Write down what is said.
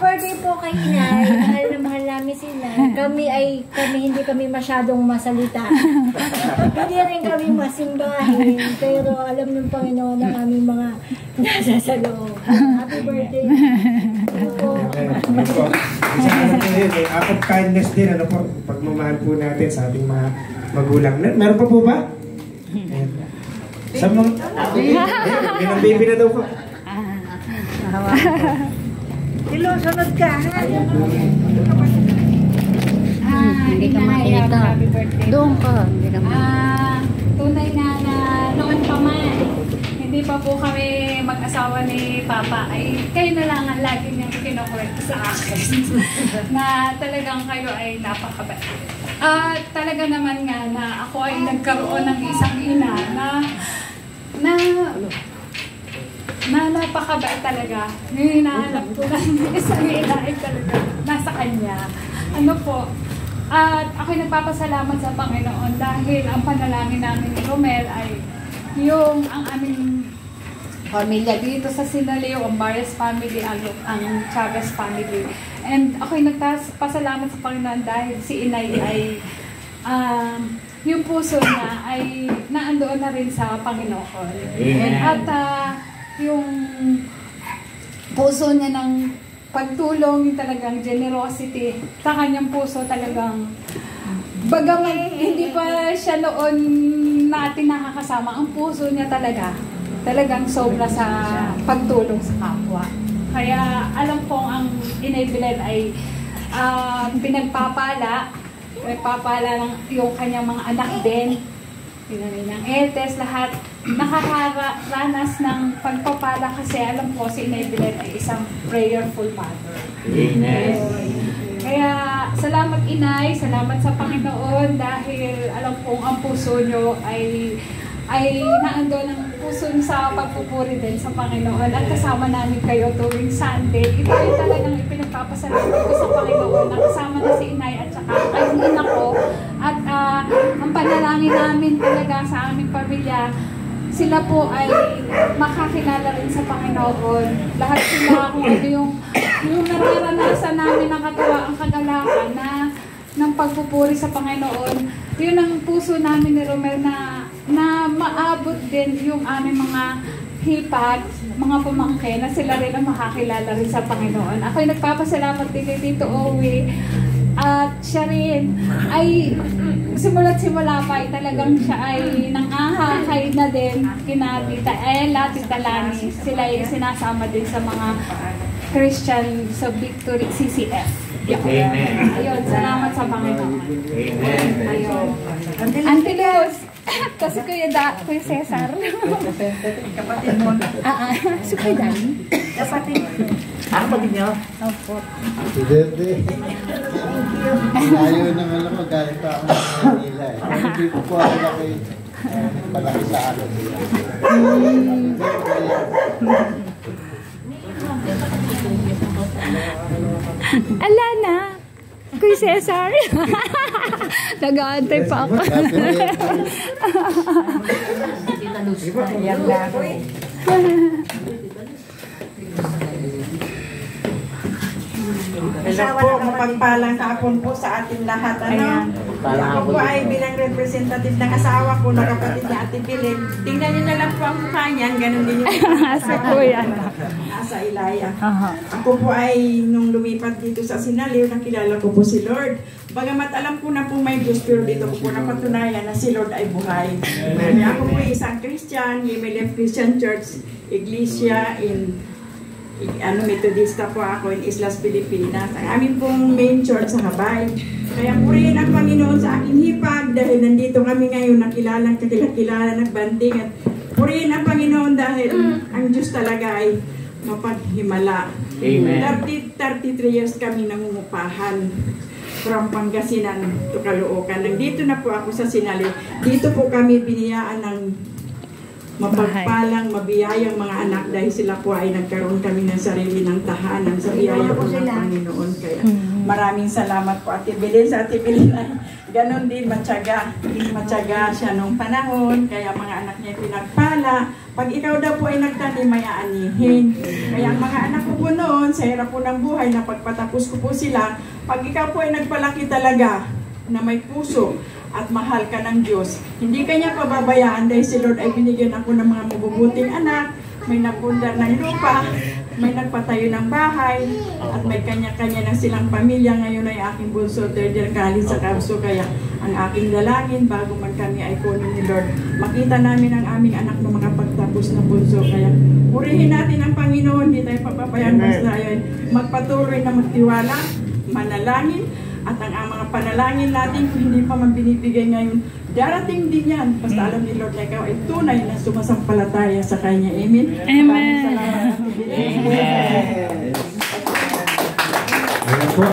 birthday po kay Inay. Mahal na mahal namin si Inay. Hindi kami masyadong masalita. Hindi rin kami masimbahin. Pero alam ng Panginoon ang aming mga nasa sa loob. Happy birthday. Act of kindness din, ano po, pagmamahal po natin sa ating mga magulang. Meron pa po ba? Sa mga... May baby na daw po. Hello, sunod ka. Hindi ka makita. Doon ka. Tunay na noon pa man, hindi pa po kami mag-asawa ni Papa, ay kayo na lang ang lagi niyang kinukwento sa akin na talagang kayo ay napakabait. Talaga naman nga na ako ay nagkaroon ng isang ina na napakabait talaga. Yung hinahanap ko lang isang ina ay talaga nasa kanya. Ano po, at ako'y nagpapasalamat sa Panginoon dahil ang panalangin namin ni Romel ay yung ang aming pamilya dito sa Sinaleo, ang Barres family, ang Chavez family. And ako'y nagpapasalamat sa Panginoon dahil si Inay ay yung puso niya ay naandoon na rin sa Panginoon. At yung puso niya ng pagtulong, yung talagang generosity sa kanyang puso talagang bagaman hindi pa siya noon natin nakakasama, ang puso niya talagang sobra sa pagtulong sa kapwa. Kaya alam kong ang Inay Belen ay pinagpapala ng yung kanyang mga anak din, ng etes, lahat nakakaranas ng pagpapala kasi alam ko si Inay Belen ay isang prayerful mother. Amen. Kaya salamat Inay, salamat sa Panginoon dahil alam kong ang puso nyo ay naandun ang puso nyo sa pagpupuri din sa Panginoon at kasama namin kayo tuwing Sunday. Ito ay talagang ipinagpapasalamat ko sa Panginoon na kasama na si Inay at saka ay ina ko at ang panalangin namin talaga sa aming pamilya, sila po ay makakilala rin sa Panginoon. Lahat sila kung ano yung nararanasan namin ng katuwa ang kagalakan ng pagpupuri sa Panginoon. Yun ang puso namin ni Romel na maabot din yung aming mga hipag, mga pamangkin na sila rin ang makakilala rin sa Panginoon. Ako'y nagpapasalamat din kay Tito Owie at siya rin ay simula't-simula pa ay talagang siya ay nangahakay na din kina Tita Ella, Tita Lani. Sila ay sinasama din sa mga Christian sa Victory CCF. Amen. Ayun, salamat sa Panginoon. Amen. Ayun. Antilos, kasi Kuya Cesar. Kapatid mo. Si Kuya Dani. Kapatid. Kapatid niyo? Opo. Presidente. Ayaw naman lang magalit pa ako sa Manila eh. Hindi ko po ako malaki sa akin. Ala na! Kuya Cesar! Nag-aantay pa ako. Yan lang. Hello po, mapagpalang hapon po sa ating lahat. Ako po ay bilang representative ng asawa ko na kapatid ni Ate Belen. Tingnan niyo na lang po ang mukha niyan, ganun din yung Sa Kuya. Sa Ilaya. Ako po ay nung lumipat dito sa Sinaleo, nakilala ko po si Lord. Bagamat alam ko na po may Diyos, pero dito ko po napatunayan na si Lord ay buhay. Ako po ay isang Christian, Limelef Christian Church, Iglesia in Metodista po ako in Islas Pilipinas. Ang amin pong main church sa Habay. Kaya purihin ang Panginoon sa aking hipag dahil nandito kami ngayon nakilalang kakilala nagbanding at purihin ang Panginoon dahil ang Diyos talaga ay mapaghimala. Amen. 33 years kami nangungupahan from Pangasinan to Caloocan. Nandito na po ako sa Sinaleo. Dito po kami biniyaan ng mapagpalang, mabiyayang mga anak dahil sila po ay nagkaroon kami ng sarili ng tahanan sa biyaya po ng Panginoon. Kaya maraming salamat po Ate Belen. Sa Ate Belen ay ganon din, matyaga siya nung panahon. Kaya mga anak niya pinagpala. Pag ikaw daw po ay nagtanim, may aanihin. Kaya ang mga anak ko po noon, Panginoon sa hirap po ng buhay na pagpatapos ko po sila, pag ikaw po ay nagpalaki talaga na may puso at mahal ka ng Diyos, hindi kanya pababayaan dahil si Lord ay binigyan ako ng mga mabubuting anak, may napundar ng lupa, may nagpatayo ng bahay, at may kanya-kanya na silang pamilya. Ngayon ay aking bunso, third year college sa Kapso. Kaya ang aking dalangin bago man kami ay kunin ni Lord, makita namin ang aming anak na makapagtapos na bunso. Kaya purihin natin ang Panginoon, hindi tayo papabayaan, basta ay magpatuloy na magtiwala, manalangin, at ang mga panalangin natin kung hindi pa man binibigay ngayon, darating din yan. Basta alam ni Lord na ikaw ay tunay na sumasampalataya sa Kanya. Amen? Amen. Salamat. Amen. Ayan po.